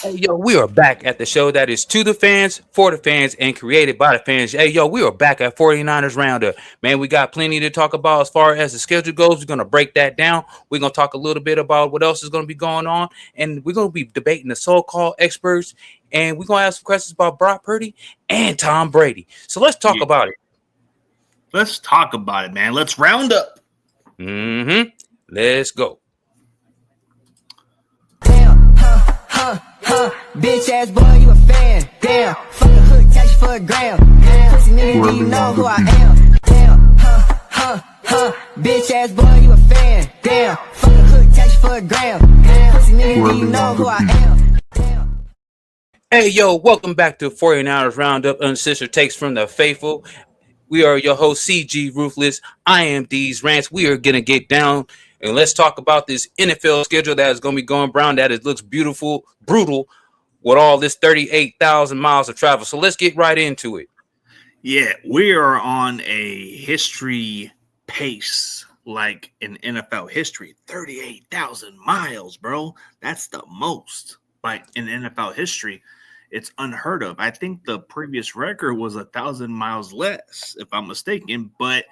Hey, yo, we are back at the show that is to the fans, for the fans, and created by the fans. Hey, yo, we are back at 49ers Roundup. Man, we got plenty to talk about as far as the schedule goes. We're going to break that down. We're going to talk a little bit about what else is going to be going on. And we're going to be debating the so-called experts. And we're going to ask some questions about Brock Purdy and Tom Brady. So let's talk Yeah. about it. Let's talk about it, man. Let's round up. Mm-hmm. Let's go. Damn, bitch ass boy, you a fan. Damn, fuck a hood, catch you for a gram. Damn, pussy nigga, do you know who I am? Damn, bitch ass boy, you a fan. Damn, fuck a hood, catch you for a gram. Damn, pussy nigga, do you know who I am? Damn. Hey, yo, welcome back to 49ers Roundup, Uncensored Takes from the Faithful. We are your host, CG Ruthless. I am D's Rants. We are going to get down and let's talk about this NFL schedule that is going to be going brown. That it looks beautiful, brutal with all this 38,000 miles of travel. So let's get right into it. Yeah, we are on a history pace like in NFL history. 38,000 miles, bro. That's the most. Like in NFL history, it's unheard of. I think the previous record was 1,000 miles less, if I'm mistaken. But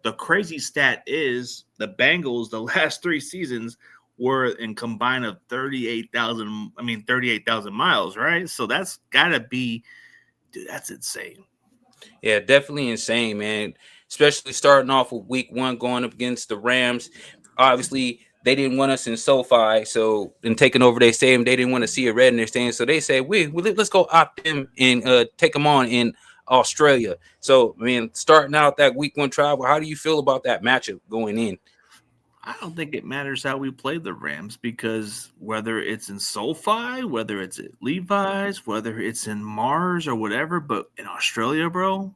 the crazy stat is the Bengals, the last three seasons, were in combined of 38,000 miles, right? So that's gotta be, dude, that's insane. Yeah, definitely insane, man. Especially starting off with week one going up against the Rams. Obviously, they didn't want us in SoFi, so in taking over their stadium, they didn't want to see a red in their stadium. So they said, let's go opt them and take them on in Australia. So, I mean, starting out that week one travel, how do you feel about that matchup going in? I don't think it matters how we play the Rams because whether it's in SoFi, whether it's at Levi's, whether it's in Mars or whatever, but in Australia, bro,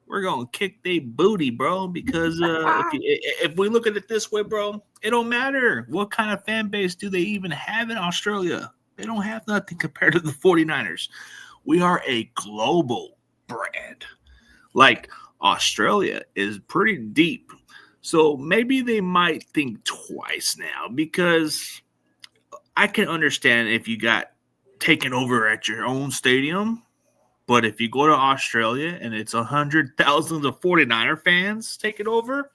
we're gonna kick they booty, bro. Because if we look at it this way, bro, it don't matter what kind of fan base do they even have in Australia. They don't have nothing compared to the 49ers. We are a global brand. Like Australia is pretty deep. So maybe they might think twice now because I can understand if you got taken over at your own stadium. But if you go to Australia and it's 100,000 of 49er fans taking over,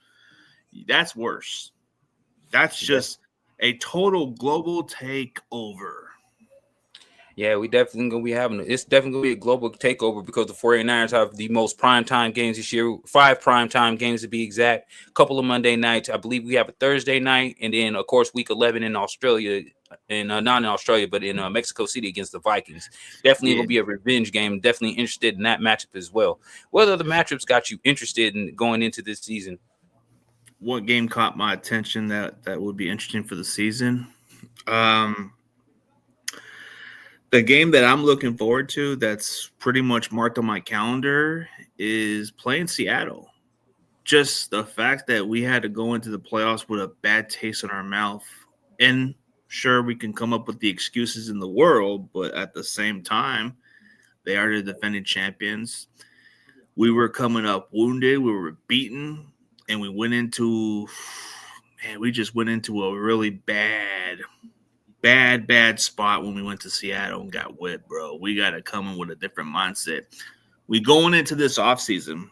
that's worse. That's just a total global takeover. Yeah, we definitely gonna be having it's definitely gonna be a global takeover because the 49ers have the most primetime games this year, 5 primetime games to be exact, a couple of Monday nights. I believe we have a Thursday night, and then of course week 11 in Australia, and not in Australia, but in Mexico City against the Vikings. Definitely Yeah. gonna be a revenge game. Definitely interested in that matchup as well. What other matchups got you interested in going into this season? What game caught my attention that would be interesting for the season? Um, the game that I'm looking forward to that's pretty much marked on my calendar is playing Seattle. Just the fact that we had to go into the playoffs with a bad taste in our mouth. And sure, we can come up with the excuses in the world, but at the same time, they are the defending champions. We were coming up wounded, we were beaten, and we went into, man, we just went into a really bad spot when we went to Seattle and got whipped, bro. We got to come in with a different mindset. We going into this offseason,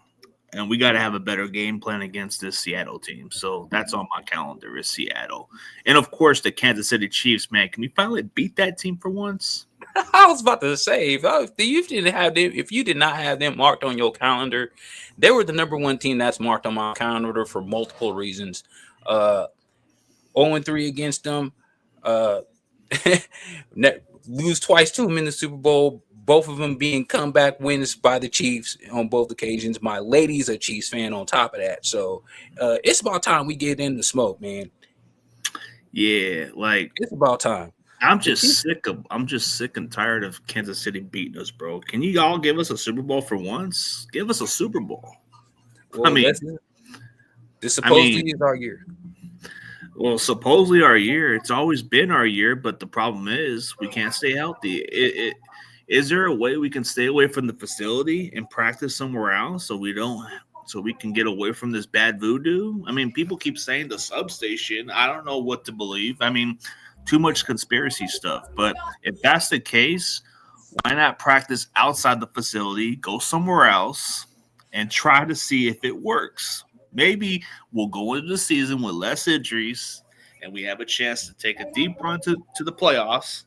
and we got to have a better game plan against this Seattle team. So that's on my calendar is Seattle. And of course, the Kansas City Chiefs, man. Can we finally beat that team for once? I was about to say, if you did not have them marked on your calendar, they were the number one team that's marked on my calendar for multiple reasons. 0-3 against them, uh, lose twice to them in the Super Bowl. Both of them being comeback wins by the Chiefs on both occasions. My lady's a Chiefs fan on top of that, so it's about time we get in the smoke, man. Yeah, like It's about time. The Chiefs. I'm just sick and tired of Kansas City beating us, bro. Can you all give us a Super Bowl for once? Give us a Super Bowl. I Well, mean, this I supposedly mean, is our year. well, supposedly our year. It's always been our year, but the problem is we can't stay healthy. Is there a way we can stay away from the facility and practice somewhere else so we don't so we can get away from this bad voodoo? I mean, people keep saying the substation. I don't know what to believe. I mean, too much conspiracy stuff. But if that's the case, why not practice outside the facility, go somewhere else, and try to see if it works? Maybe we'll go into the season with less injuries, and we have a chance to take a deep run to the playoffs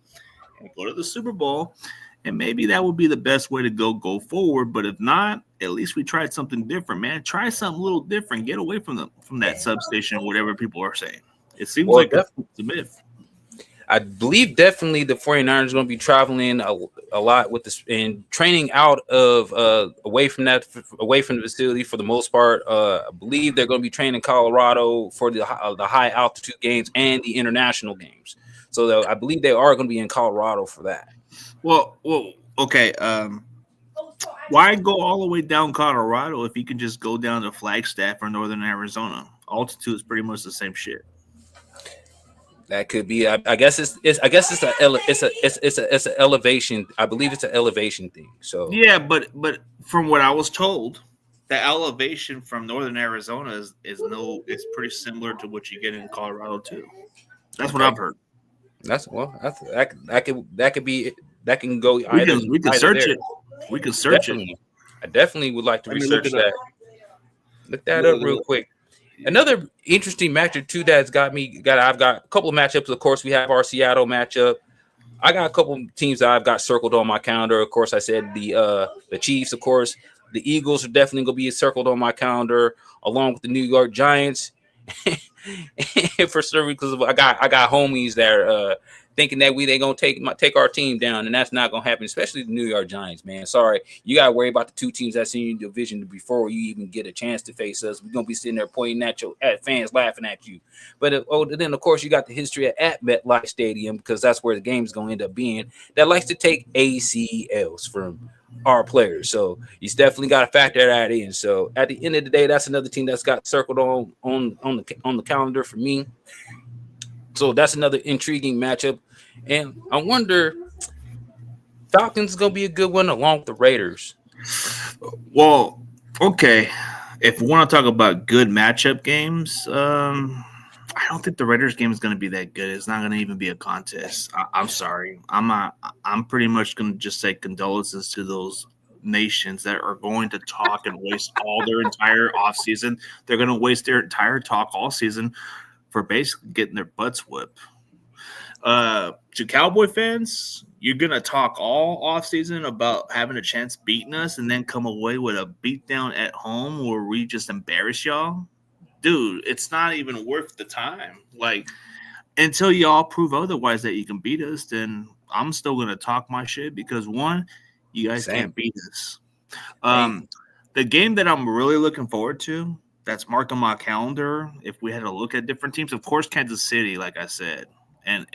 and go to the Super Bowl. And maybe that would be the best way to go forward. But if not, at least we tried something different, man. Try something a little different. Get away from that substation or whatever people are saying. It seems like it's a myth. I believe definitely the 49ers are going to be traveling a lot with this and training out of away from the facility for the most part. I believe they're going to be training in Colorado for the high altitude games and the international games. So I believe they are going to be in Colorado for that. Well, okay. Why go all the way down Colorado if you can just go down to Flagstaff or Northern Arizona? Altitude is pretty much the same shit. That could be. I guess it's an elevation. I believe it's an elevation thing. So yeah, but from what I was told, the elevation from Northern Arizona is pretty similar to what you get in Colorado too. That's what I've heard. That can go either. We can search it. We can search it. I definitely would like to research that. Look that up real quick. Another interesting matchup too that's I've got a couple of matchups. Of course, we have our Seattle matchup. I got a couple of teams that I've got circled on my calendar. Of course, I said the Chiefs. Of course, the Eagles are definitely going to be circled on my calendar, along with the New York Giants. For sure, because I got homies that are thinking that they gonna take our team down, and that's not gonna happen. Especially the New York Giants, man. Sorry, you gotta worry about the two teams that's in your division before you even get a chance to face us. We're gonna be sitting there pointing at fans, laughing at you. But then of course you got the history at MetLife Stadium, because that's where the game's gonna end up being. That likes to take ACLs from our players, so you definitely got to factor that in. So at the end of the day, that's another team that's got circled on the calendar for me. So that's another intriguing matchup, and I wonder Falcons is gonna be a good one along with the Raiders. Well, okay, if we want to talk about good matchup games, I don't think the Raiders game is going to be that good. It's not going to even be a contest. I'm sorry. I'm pretty much going to just say condolences to those nations that are going to talk and waste all their entire offseason. They're going to waste their entire talk all season for basically getting their butts whipped. To Cowboy fans, you're going to talk all offseason about having a chance beating us and then come away with a beatdown at home where we just embarrass y'all. Dude, it's not even worth the time. Like, until y'all prove otherwise that you can beat us, then I'm still going to talk my shit because, one, you guys can't beat us. The game that I'm really looking forward to, that's marked on my calendar, if we had to look at different teams, of course, Kansas City, like I said, and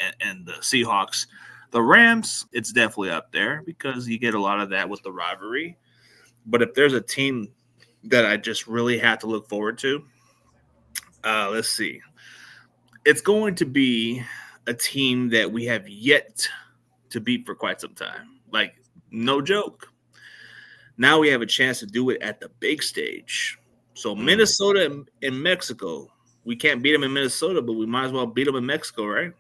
the Seahawks. The Rams, it's definitely up there because you get a lot of that with the rivalry. But if there's a team that I just really have to look forward to, let's see. It's going to be a team that we have yet to beat for quite some time. Like, no joke. Now we have a chance to do it at the big stage. So Minnesota and Mexico. We can't beat them in Minnesota, but we might as well beat them in Mexico, right?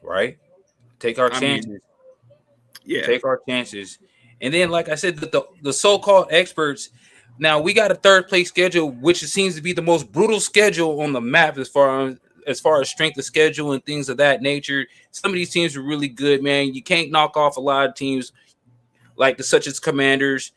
Right. Take our chances. Take our chances. And then, like I said, the so-called experts. Now we got a third place schedule, which seems to be the most brutal schedule on the map as far as strength of schedule and things of that nature. Some of these teams are really good, man. You can't knock off a lot of teams like such as Commanders.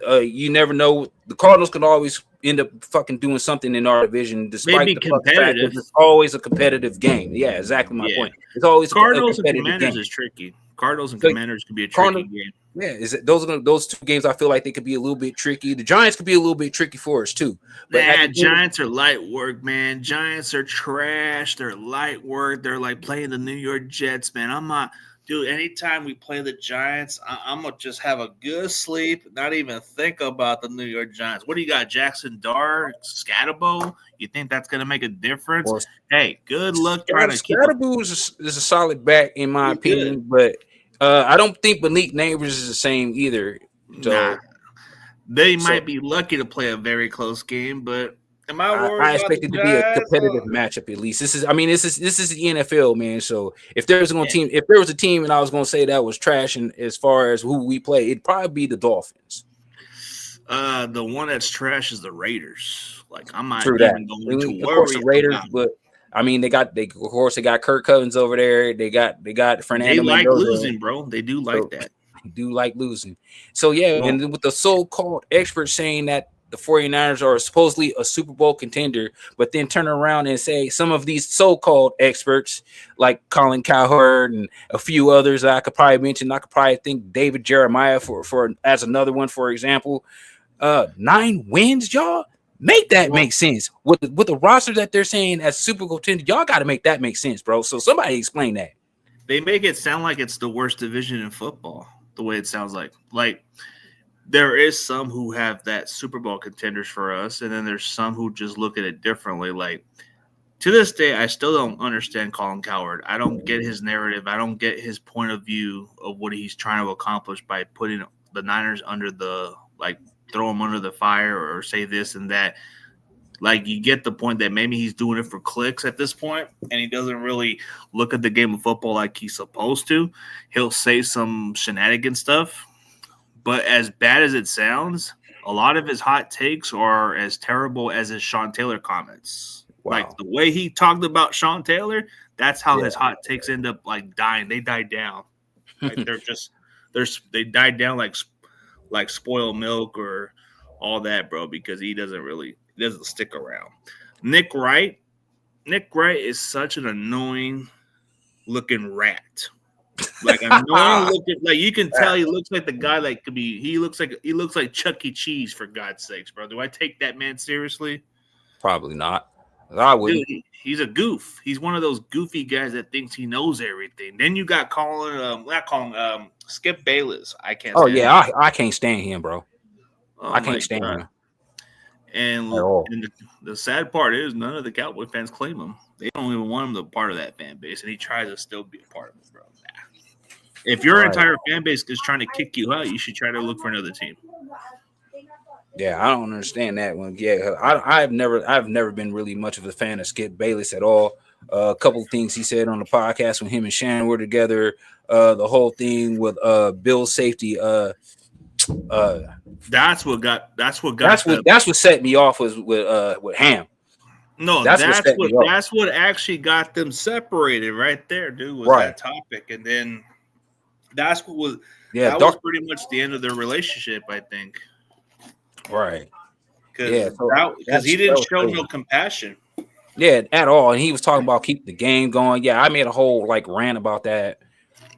You never know. The Cardinals can always end up fucking doing something in our division, despite the fact that it's always a competitive game. Yeah, exactly my point. It's always Cardinals a and Commanders game. Is tricky. Cardinals and Commanders can be a tricky game. Yeah, those two games I feel like they could be a little bit tricky. The Giants could be a little bit tricky for us too. But Giants are light work, man. Giants are trash. They're light work. They're like playing the New York Jets, man. I'm not, dude. Anytime we play the Giants, I'm gonna just have a good sleep, not even think about the New York Giants. What do you got, Jackson Dart, Scatterbo? You think that's gonna make a difference? Hey, good luck trying to keep. Scatterbo is a solid back in my opinion, but. I don't think Malik Neighbors is the same either. So They might be lucky to play a very close game, but Am I worried I about expect the it to be a Giants? competitive matchup at least. This is the NFL, man. So if there was a team and I was gonna say that was trash and as far as who we play, it'd probably be the Dolphins. The one that's trash is the Raiders. Like I'm not True that. even going to Of course, worry the Raiders, about. but I mean, they got Kirk Cousins over there. They got They Fernando like Mendoza. losing, bro. They do like So, that. do like losing. So yeah, and then with the so-called experts saying that the 49ers are supposedly a Super Bowl contender, but then turn around and say some of these so-called experts like Colin Cowherd and a few others I could probably mention. I could probably think David Jeremiah for as another one, for example. 9 wins, y'all. Make that make sense with the roster that they're saying as Super Bowl contender. Y'all got to make that make sense, bro. So somebody explain that. They make it sound like it's the worst division in football. The way it sounds like there is some who have that Super Bowl contenders for us, and then there's some who just look at it differently. Like to this day, I still don't understand Colin Cowherd. I don't get his narrative. I don't get his point of view of what he's trying to accomplish by putting the Niners under the throw them under the fire or say this and that. Like you get the point that maybe he's doing it for clicks at this point, and he doesn't really look at the game of football like he's supposed to. He'll say some shenanigan stuff, but as bad as it sounds, a lot of his hot takes are as terrible as his Sean Taylor comments. Wow. Like the way he talked about Sean Taylor, that's how his hot takes end up dying. They die down. Like they died down like spoiled milk or all that, bro, because he doesn't stick around. Nick Wright is such an annoying looking rat. Like annoying looking, like you can tell he looks like the guy like could be. He looks like Chuck E. Cheese, for God's sakes, bro. Do I take that man seriously? Probably not. I wouldn't. Dude, he's a goof. He's one of those goofy guys that thinks he knows everything. Then you got Skip Bayless. I can't. Oh stand yeah, him. I can't stand him, bro. Oh, I can't stand him. And the sad part is none of the Cowboy fans claim him. They don't even want him to be part of that fan base, and he tries to still be a part of it, bro. Nah. If your entire fan base is trying to kick you out, you should try to look for another team. Yeah, I don't understand that one. Yeah, I've never been really much of a fan of Skip Bayless at all. A couple of things he said on the podcast when him and Shannon were together. The whole thing with Bill safety. That's what set me off with Ham. No, that's what actually got them separated right there, dude. Was that topic, and then that's what was was pretty much the end of their relationship, I think. Right. Because he didn't show no compassion. Yeah, at all. And he was talking about keep the game going. Yeah, I made a whole rant about that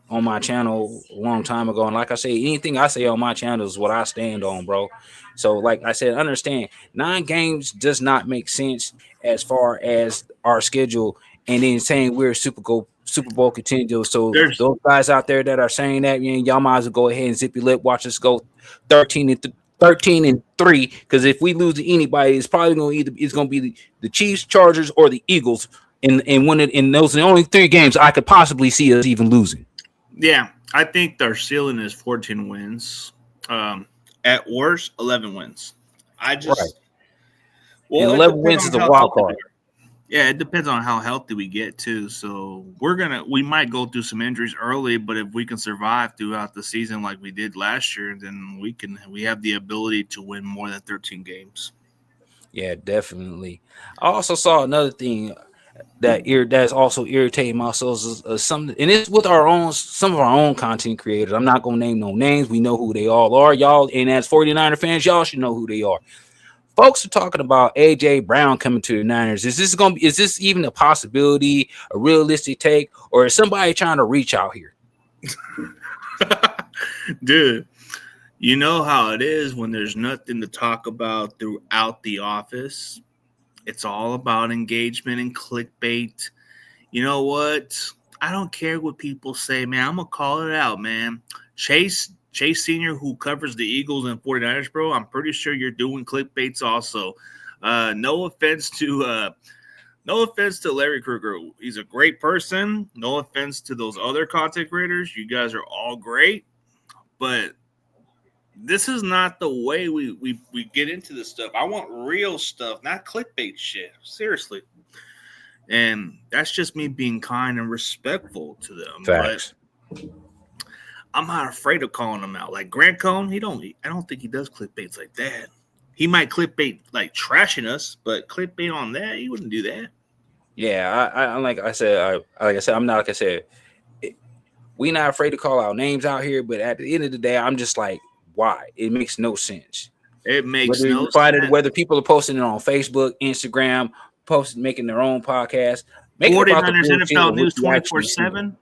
on my channel a long time ago. And like I say, anything I say on my channel is what I stand on, bro. So like I said, understand 9 games does not make sense as far as our schedule. And then saying we're Super Bowl contenders. So those guys out there that are saying that, y'all might as well go ahead and zip your lip. Watch us go 13-3. Because if we lose to anybody, it's probably going to be the Chiefs, Chargers, or the Eagles. And those are the only 3 games I could possibly see us even losing. Yeah, I think their ceiling is 14 wins. At worst, 11 wins. And 11 wins is a wild card. Yeah, it depends on how healthy we get too. So we might go through some injuries early, but if we can survive throughout the season like we did last year, then we have the ability to win more than 13 games. Yeah, definitely. I also saw another thing that's also irritating my souls is something, and it's with some of our own content creators. I'm not gonna name no names. We know who they all are, y'all. And as 49er fans, y'all should know who they are. Folks are talking about AJ Brown coming to the Niners. Is this even a possibility, a realistic take, or is somebody trying to reach out here? Dude, you know how it is when there's nothing to talk about throughout the office. It's all about engagement and clickbait. You know what? I don't care what people say, man. I'm going to call it out, man. Chase Sr., who covers the Eagles and 49ers, bro, I'm pretty sure you're doing clickbaits also. No offense to Larry Krueger. He's a great person. No offense to those other content creators. You guys are all great. But this is not the way we get into this stuff. I want real stuff, not clickbait shit. Seriously. And that's just me being kind and respectful to them. Facts. But I'm not afraid of calling them out. Like Grant Cohn, I don't think he does clickbaits like that. He might clickbait like trashing us, but clickbait on that, he wouldn't do that. Yeah, I like I said, I'm not, like I said, we not afraid to call out names out here, but at the end of the day, I'm just like, why? It makes no sense. It makes whether no sense. Whether people are posting it on Facebook, Instagram, making their own podcast. 49ers NFL News 24/7,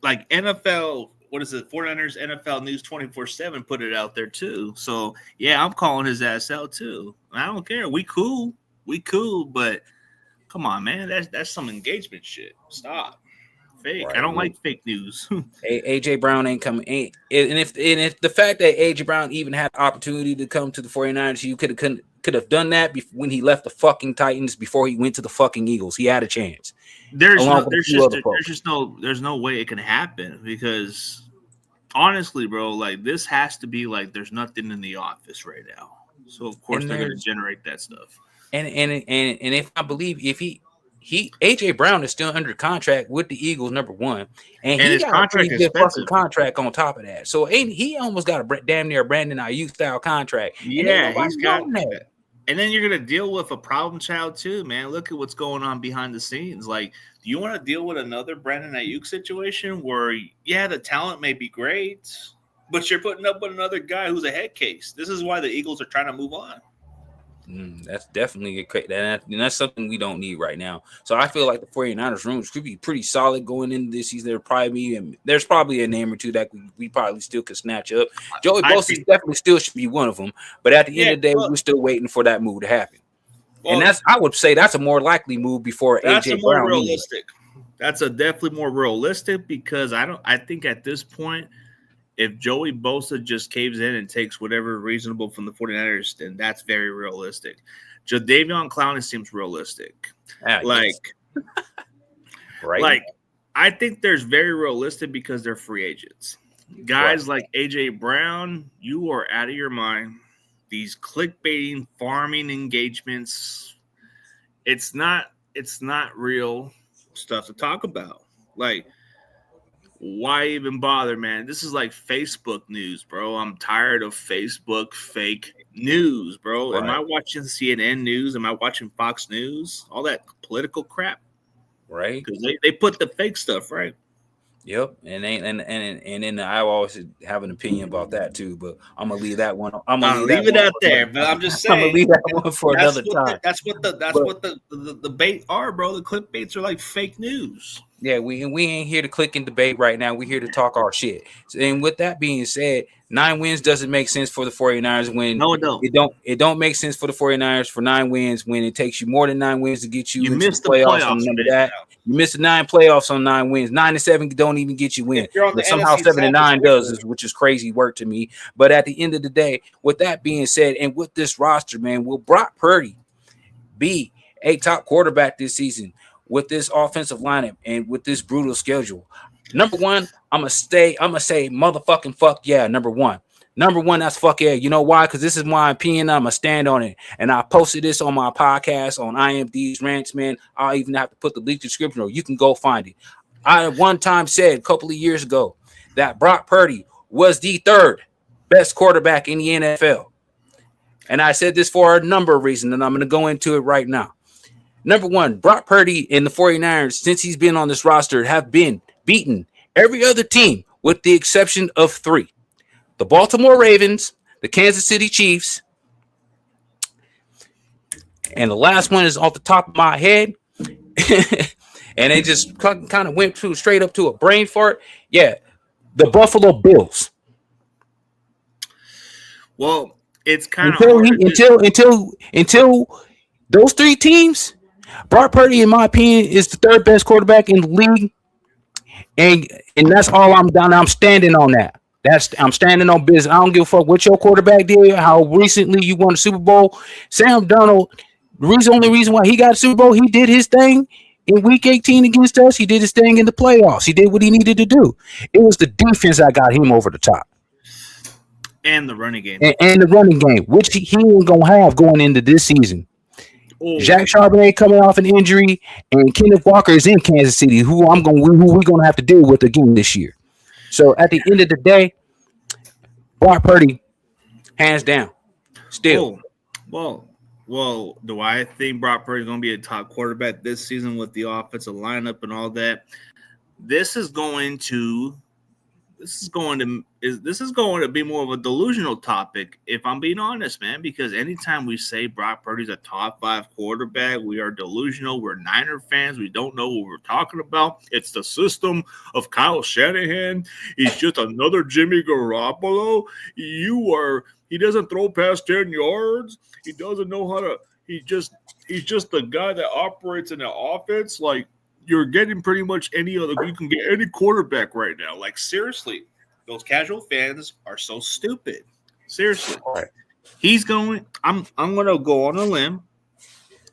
like NFL. What is it? 49ers NFL News 24/7 put it out there too. So yeah, I'm calling his ass out too. I don't care. We cool, but come on, man. That's some engagement shit. Stop. Fake. Right. I don't like fake news. AJ Brown ain't coming. And if the fact that AJ Brown even had the opportunity to come to the 49ers, you could have done that when he left the fucking Titans before he went to the fucking Eagles. He had a chance. There's no way it can happen because honestly, bro, like this has to be like there's nothing in the office right now. So of course they're gonna generate that stuff. And if I believe if he AJ Brown is still under contract with the Eagles, number one, and he got a pretty good fucking contract on top of that. So he almost got a damn near Brandon Ayuk style contract. Yeah, he's got that. And then you're gonna deal with a problem child too, man. Look at what's going on behind the scenes. Like, do you want to deal with another Brandon Ayuk situation where, yeah, the talent may be great, but you're putting up with another guy who's a head case? This is why the Eagles are trying to move on. That's definitely that's something we don't need right now. So I feel like the 49ers rooms could be pretty solid going into this season. There's probably a name or two that we probably still could snatch up. Joey Bosa definitely still should be one of them. But at the end of the day, we're still waiting for that move to happen. Well, and I would say that's a more likely move before AJ Brown. Realistic. That's definitely more realistic because I think at this point, if Joey Bosa just caves in and takes whatever reasonable from the 49ers, then that's very realistic. Jadeveon Clowney seems realistic. Right. Like, I think there's very realistic because they're free agents. Guys like AJ Brown, you are out of your mind. These clickbaiting, farming engagements, it's not real stuff to talk about. Like, why even bother, man? This is like Facebook news, bro. I'm tired of Facebook fake news, bro. Right. Am I watching CNN news? Am I watching Fox News? All that political crap, right? Because they put the fake stuff, right? Yep, and then I always have an opinion about that too, but I'm gonna leave that one. I'm gonna leave it out there, but I'm just saying. I'm gonna leave that one for another time. That's what the bait are, bro. The clickbaits are like fake news. Yeah, we ain't here to click and debate right now. We're here to talk our shit. And with that being said, 9 wins doesn't make sense for the 49ers when no, it don't. It don't make sense for the 49ers for 9 wins when it takes you more than 9 wins to get you into the playoffs. Remember that. You missed the 9 playoffs on 9 wins. 9-7 don't even get you in. But somehow 7-9 does, which is crazy work to me. But at the end of the day, with that being said, and with this roster, man, will Brock Purdy be a top quarterback this season? With this offensive lineup and with this brutal schedule, number one, I'm gonna say motherfucking fuck yeah. Number one, that's fuck yeah. You know why? Because this is my opinion. I'm gonna stand on it, and I posted this on my podcast on IMD's Rants, man. I'll even have to put the link description, or you can go find it. I one time said a couple of years ago that Brock Purdy was the 3rd best quarterback in the NFL, and I said this for a number of reasons, and I'm gonna go into it right now. Number one, Brock Purdy and the 49ers, since he's been on this roster, have been beaten every other team with the exception of 3. The Baltimore Ravens, the Kansas City Chiefs, and the last one is off the top of my head. And they just kind of went straight up to a brain fart. Yeah, the Buffalo Bills. Well, it's kind of until those 3 teams. Brock Purdy, in my opinion, is the 3rd best quarterback in the league, and that's all I'm done. I'm standing on that. I'm standing on business. I don't give a fuck what your quarterback did, how recently you won the Super Bowl. Sam Darnold, the only reason why he got a Super Bowl, he did his thing in Week 18 against us. He did his thing in the playoffs. He did what he needed to do. It was the defense that got him over the top. And the running game. and the running game, which he ain't gonna have going into this season. Oh, Jack Charbonnet coming off an injury, and Kenneth Walker is in Kansas City, who we're gonna have to deal with again this year. So at the end of the day, Brock Purdy, hands down, still. Well, do I think Brock Purdy is going to be a top quarterback this season with the offensive lineup and all that? This is going to be more of a delusional topic, if I'm being honest, man, because anytime we say Brock Purdy's a top 5 quarterback, we are delusional. We're Niner fans. We don't know what we're talking about. It's the system of Kyle Shanahan. He's just another Jimmy Garoppolo. He doesn't throw past 10 yards. He doesn't know how to he's just the guy that operates in the offense. Like, you're getting pretty much you can get any quarterback right now. Like, seriously, those casual fans are so stupid. Seriously. Right. I'm going to go on a limb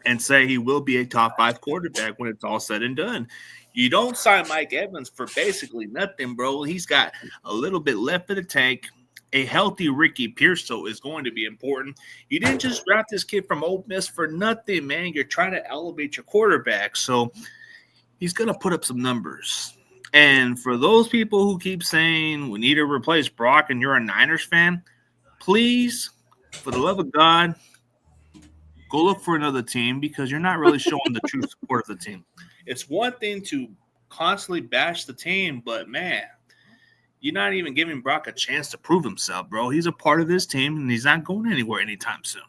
and say he will be a top 5 quarterback when it's all said and done. You don't sign Mike Evans for basically nothing, bro. He's got a little bit left in the tank. A healthy Ricky Pearsall is going to be important. You didn't just draft this kid from Ole Miss for nothing, man. You're trying to elevate your quarterback. So he's going to put up some numbers. And for those people who keep saying we need to replace Brock and you're a Niners fan, please, for the love of God, go look for another team because you're not really showing the true support of the team. It's one thing to constantly bash the team, but, man, you're not even giving Brock a chance to prove himself, bro. He's a part of this team, and he's not going anywhere anytime soon.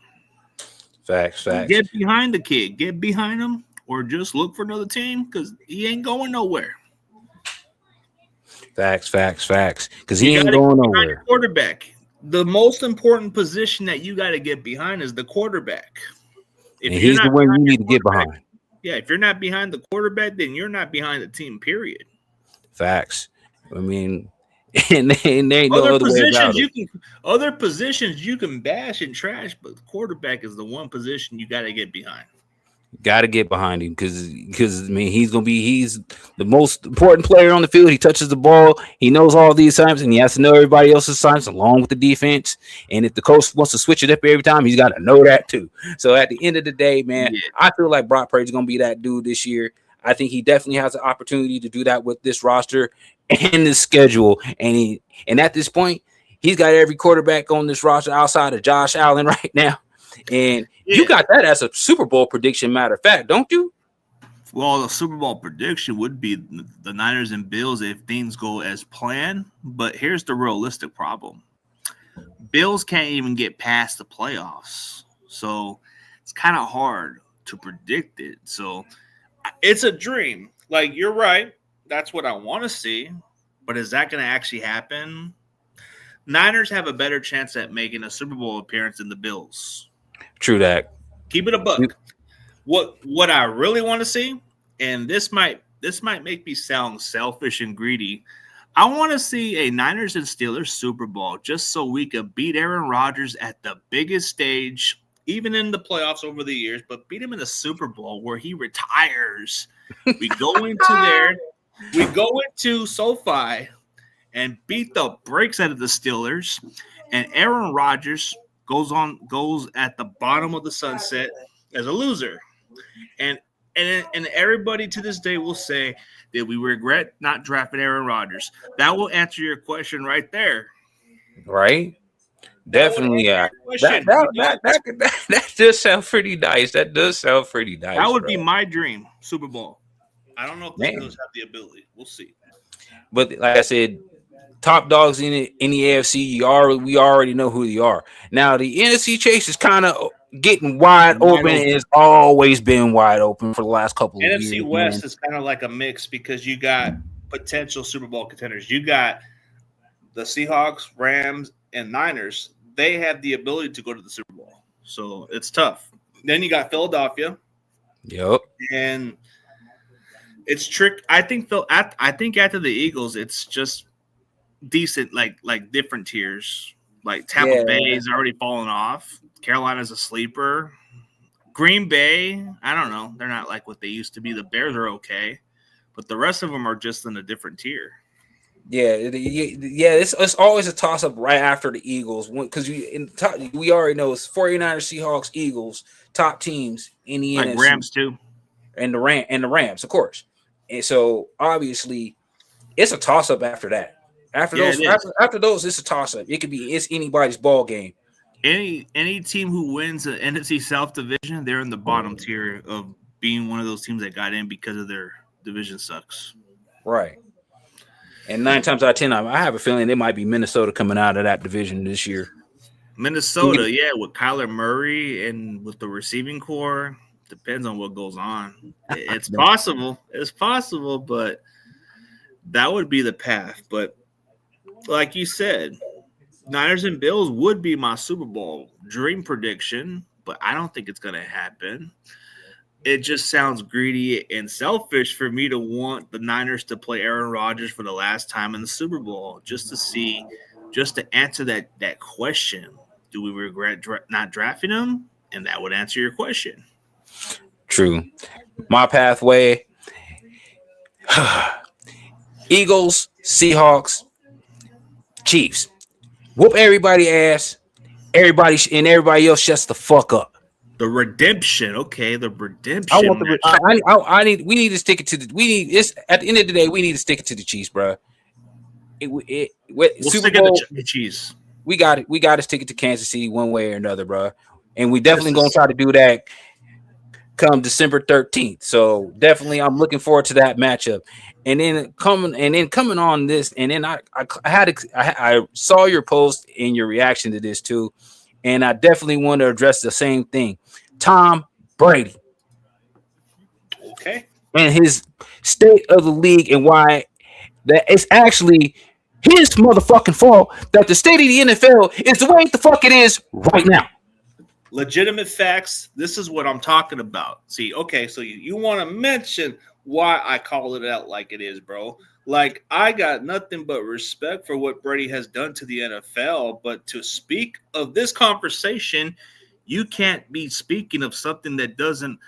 Facts. Get behind the kid. Get behind him, or just look for another team because he ain't going nowhere. Facts. Because he ain't going nowhere. Quarterback. The most important position that you got to get behind is the quarterback. And he's the one you need to get behind. Yeah, if you're not behind the quarterback, then you're not behind the team, period. Facts. I mean, and there ain't no other way about it. Other positions you can bash and trash, but the quarterback is the one position you got to get behind. Got to get behind him because I mean he's the most important player on the field. He touches the ball. He knows all these times, and he has to know everybody else's times along with the defense. And if the coach wants to switch it up every time, he's got to know that too. So at the end of the day, man, I feel like Brock Purdy's gonna be that dude this year. I think he definitely has the opportunity to do that with this roster and this schedule. And at this point, he's got every quarterback on this roster outside of Josh Allen right now. And you got that as a Super Bowl prediction, matter of fact, don't you? Well, the Super Bowl prediction would be the Niners and Bills if things go as planned. But here's the realistic problem. Bills can't even get past the playoffs. So it's kind of hard to predict it. So it's a dream. Like, you're right. That's what I want to see. But is that going to actually happen? Niners have a better chance at making a Super Bowl appearance than the Bills. True that. Keep it a buck. What I really want to see, and this might make me sound selfish and greedy, I want to see a Niners and Steelers Super Bowl just so we could beat Aaron Rodgers at the biggest stage, even in the playoffs over the years, but beat him in the Super Bowl where he retires. We go into SoFi and beat the brakes out of the Steelers, and Aaron Rodgers goes at the bottom of the sunset as a loser. And everybody to this day will say that we regret not drafting Aaron Rodgers. That will answer your question right there. Right? Definitely. That does sound pretty nice. That would be my dream, Super Bowl. I don't know if the Steelers have the ability. We'll see. But like I said, top dogs in the AFC, we already know who they are. Now the NFC chase is kind of getting wide open. And it's always been wide open for the last couple of years. NFC West is kind of like a mix because you got potential Super Bowl contenders. You got the Seahawks, Rams, and Niners. They have the ability to go to the Super Bowl, so it's tough. Then you got Philadelphia. Yep. And it's trick. I think after the Eagles, it's just decent, like different tiers. Like Tampa Bay is already fallen off. Carolina's a sleeper. Green Bay, I don't know. They're not like what they used to be. The Bears are okay, but the rest of them are just in a different tier. Yeah, it's always a toss up right after the Eagles because we already know it's 49ers, Seahawks, Eagles, top teams in the Like NFC, Rams too. and the Rams, of course. And so obviously it's a toss up after that. After Yeah, those, it is. after those, it's a toss up. It's anybody's ball game. Any team who wins the NFC South division, they're in the bottom tier of being one of those teams that got in because of their division sucks. Right. And 9 times out of 10, I have a feeling it might be Minnesota coming out of that division this year. Minnesota, yeah, with Kyler Murray and with the receiving core, depends on what goes on. It's possible. It's possible, but that would be the path. But like you said, Niners and Bills would be my Super Bowl dream prediction, but I don't think it's going to happen. It just sounds greedy and selfish for me to want the Niners to play Aaron Rodgers for the last time in the Super Bowl just to answer that question. Do we regret not drafting him? And that would answer your question. True. My pathway, Eagles, Seahawks, Chiefs. Whoop everybody ass. Everybody else shuts the fuck up. The redemption, okay. The redemption. We need to stick it to it's at the end of the day. We need to stick it to the Chiefs, bro. We'll Super stick Bowl, the Chiefs. We got it. We got to stick it to Kansas City one way or another, bro. And we definitely gonna try to do that come December 13th. So definitely, I'm looking forward to that matchup. And then coming on this, and then I saw your post and your reaction to this too, and I definitely want to address the same thing. Tom Brady, okay, and his state of the league, and why that it's actually his motherfucking fault that the state of the NFL is the way the fuck it is right now. Legitimate facts. This is what I'm talking about. See, okay, so you want to mention why I call it out like it is, bro. Like, I got nothing but respect for what Brady has done to the NFL, but to speak of this conversation, you can't be speaking of something that doesn't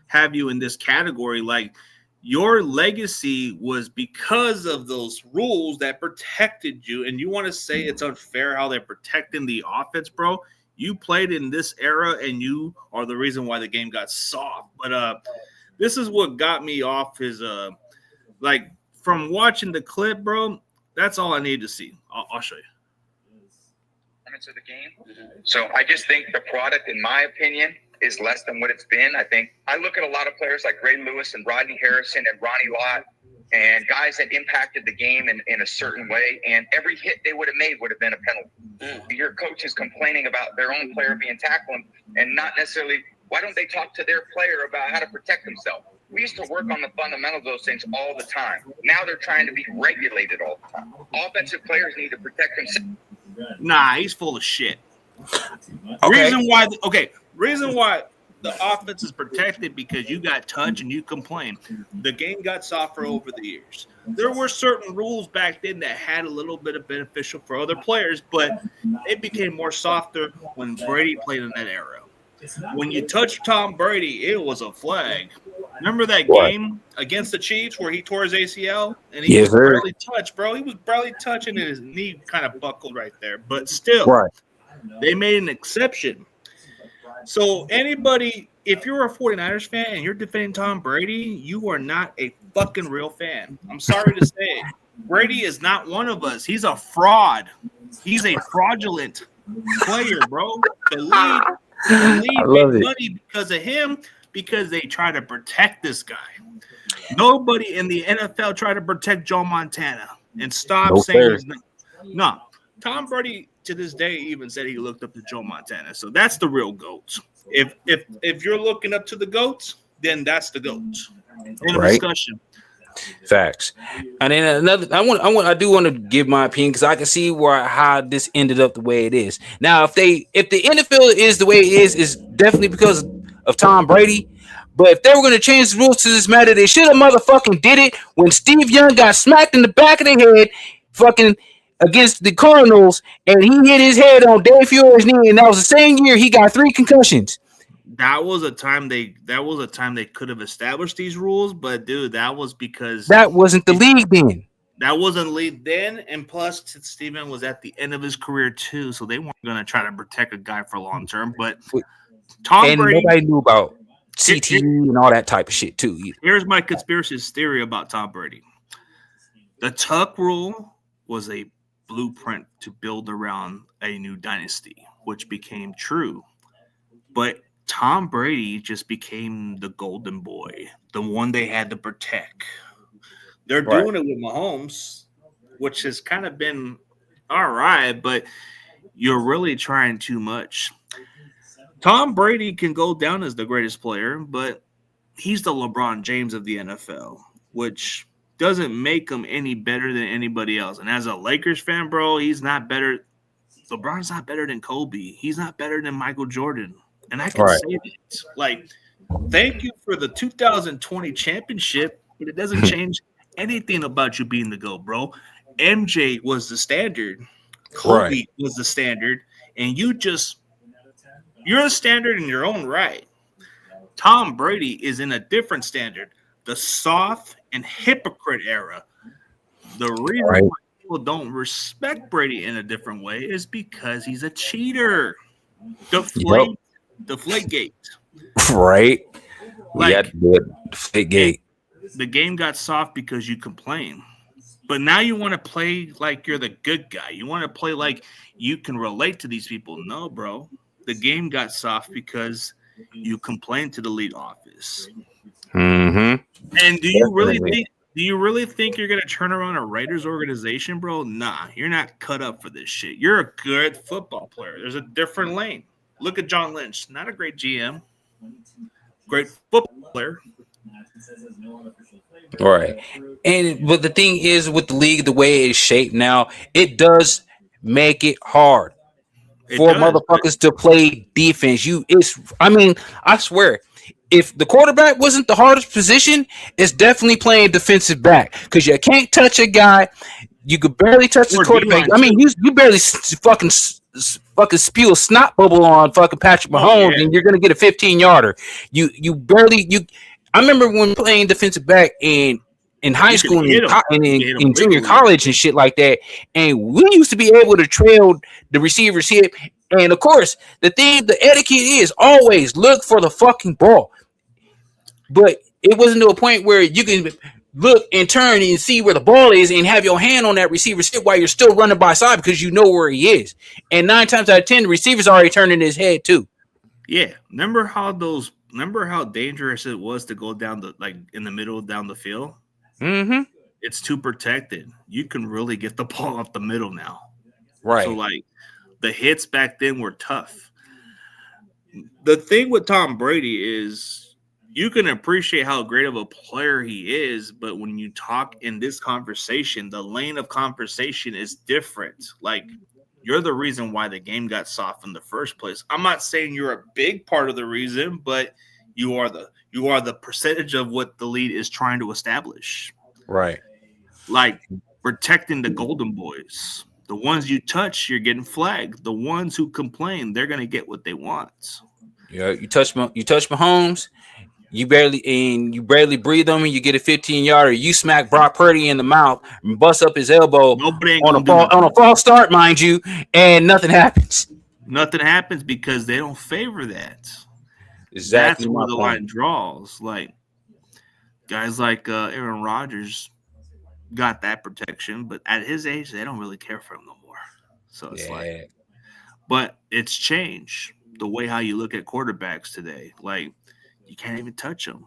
have you in this category. Like, your legacy was because of those rules that protected you, and you want to say it's unfair how they're protecting the offense, bro? You played in this era, and you are the reason why the game got soft. But this is what got me off his like from watching the clip, bro. That's all I need to see. I'll show you. To the game. So I just think the product, in my opinion, is less than what it's been. I think I look at a lot of players like Ray Lewis and Rodney Harrison and Ronnie Lott and guys that impacted the game in a certain way, and every hit they would have made would have been a penalty. Your coach is complaining about their own player being tackled and not necessarily, why don't they talk to their player about how to protect himself? We used to work on the fundamentals of those things all the time. Now they're trying to be regulated all the time. Offensive players need to protect themselves. Nah, he's full of shit. Okay. Reason why the offense is protected because you got touch and you complain. The game got softer over the years. There were certain rules back then that had a little bit of beneficial for other players, but it became more softer when Brady played in that era. When you touched Tom Brady, it was a flag. Remember that game against the Chiefs where he tore his ACL and he was barely touched, bro? He was barely touching and his knee kind of buckled right there. But still, they made an exception. So anybody, if you're a 49ers fan and you're defending Tom Brady, you are not a fucking real fan. I'm sorry to say it. Brady is not one of us. He's a fraud. He's a fraudulent player, bro. The league made money because of him, because they try to protect this guy. Nobody in the NFL tried to protect Joe Montana and stop saying his name. No. Tom Brady to this day even said he looked up to Joe Montana. So that's the real GOAT. If you're looking up to the GOATs, then that's the GOAT. In a discussion. Facts. And then another, I do want to give my opinion because I can see how this ended up the way it is. Now, if the NFL is the way it is definitely because of Tom Brady. But if they were going to change the rules to this matter, they should have motherfucking did it when Steve Young got smacked in the back of the head, fucking against the Cardinals, and he hit his head on Dave Fiore's knee, and that was the same year he got 3 concussions. That was a time they could have established these rules, but dude, that was because that wasn't the league then. That wasn't lead then, and plus Steven was at the end of his career too, so they weren't going to try to protect a guy for long term. But Tom And Brady, nobody knew about CTE and all that type of shit too. Either. Here's my conspiracy theory about Tom Brady. The Tuck rule was a blueprint to build around a new dynasty, which became true. But Tom Brady just became the golden boy, the one they had to protect. They're doing it with Mahomes, which has kind of been all right, but you're really trying too much. Tom Brady can go down as the greatest player, but he's the LeBron James of the NFL, which doesn't make him any better than anybody else. And as a Lakers fan, bro, he's not better. LeBron's not better than Kobe. He's not better than Michael Jordan. And I can say that. Like, thank you for the 2020 championship, but it doesn't change anything about you being the GOAT, bro. MJ was the standard. Kobe was the standard. And you're a standard in your own right. Tom Brady is in a different standard. The soft and hypocrite era. The reason why people don't respect Brady in a different way is because he's a cheater. Deflategate. Right. Like, Deflategate. The game got soft because you complain. But now you want to play like you're the good guy. You want to play like you can relate to these people. No, bro. The game got soft because you complained to the league office. Mm-hmm. And do you really think you're gonna turn around a Raiders organization, bro? Nah, you're not cut up for this shit. You're a good football player. There's a different lane. Look at John Lynch, not a great GM, great football player. Right. But the thing is, with the league, the way it's shaped now, it does make it hard for motherfuckers to play defense. I swear, if the quarterback wasn't the hardest position, it's definitely playing defensive back because you can't touch a guy. You could barely touch the quarterback. I mean, you barely fucking spew a snot bubble on fucking Patrick Mahomes, and you're gonna get a 15-yarder. You barely. I remember when playing defensive back in high school and in junior college and shit like that, and we used to be able to trail the receiver's hip. And of course, the etiquette is always look for the fucking ball. But it wasn't to a point where you can look and turn and see where the ball is and have your hand on that receiver's hip while you're still running by side because you know where he is. And 9 times out of 10, the receiver's already turning his head too. Yeah. Remember how dangerous it was to go down in the middle down the field? Mm-hmm. It's too protected. You can really get the ball up the middle now. Right. So the hits back then were tough. The thing with Tom Brady is you can appreciate how great of a player he is, but when you talk in this conversation, the lane of conversation is different. Like, you're the reason why the game got soft in the first place. I'm not saying you're a big part of the reason, but you are the percentage of what the league is trying to establish. Right. Like protecting the golden boys. The ones you touch, you're getting flagged. The ones who complain, they're gonna get what they want. Yeah, you touch Mahomes, you barely breathe on him, you get a 15-yarder. You smack Brock Purdy in the mouth and bust up his elbow on a false start, mind you, and nothing happens. Nothing happens because they don't favor that. Exactly. That's where the line draws. Like guys like Aaron Rodgers got that protection, but at his age, they don't really care for him no more. So it's but it's changed the way how you look at quarterbacks today. Like, you can't even touch them.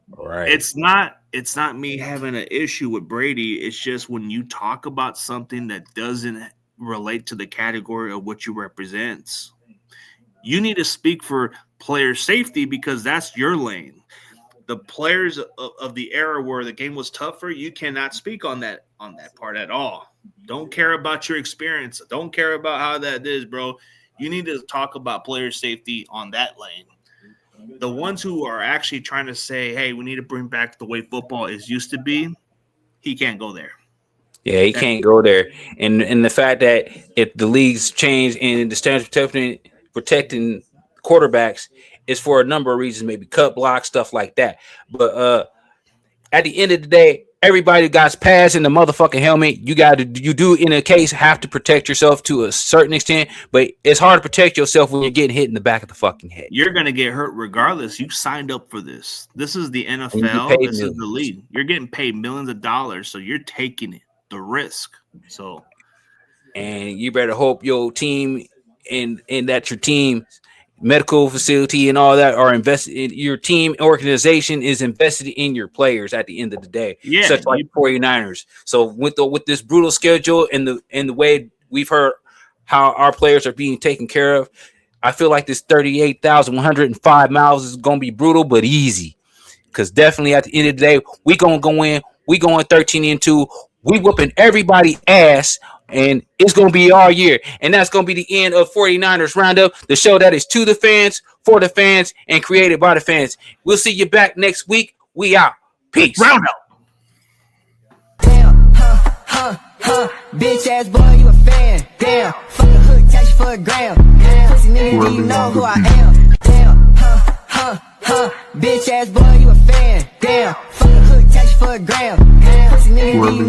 Right. It's not me having an issue with Brady. It's just when you talk about something that doesn't relate to the category of what you represent, you need to speak for player safety because that's your lane. The players of the era where the game was tougher, you cannot speak on that part at all. Don't care about your experience. Don't care about how that is, bro. You need to talk about player safety on that lane. The ones who are actually trying to say, hey, we need to bring back the way football is used to be, he can't go there. Yeah, he can't go there. And the fact that if the league's changed and the standards protecting quarterbacks is for a number of reasons, maybe cut block, stuff like that. But at the end of the day, everybody got pads in the motherfucking helmet. You do in a case have to protect yourself to a certain extent, but it's hard to protect yourself when you're getting hit in the back of the fucking head. You're gonna get hurt regardless. You signed up for this. This is the NFL. This is the league. You're getting paid millions of dollars, so you're taking it, the risk. So, and you better hope your team and that your team medical facility and all that are invested in your team organization is invested in your players at the end of the day. Yeah, such like 49ers. So with this brutal schedule and the way we've heard how our players are being taken care of, I feel like this 38,105 miles is gonna be brutal but easy. Because definitely at the end of the day, we gonna go in, we going 13-2, we whooping everybody ass. And it's going to be all year. And that's going to be the end of 49ers Roundup, the show that is to the fans, for the fans, and created by the fans. We'll see you back next week. We out. Peace. Roundup. Damn, bitch ass boy, you a fan. Damn, fuck a hood, tax you for a gram. Pussy nigga, do you know who I am? Damn, bitch ass boy, you a fan. Damn, fuck a hood, tax you for a gram. Pussy nigga, do you know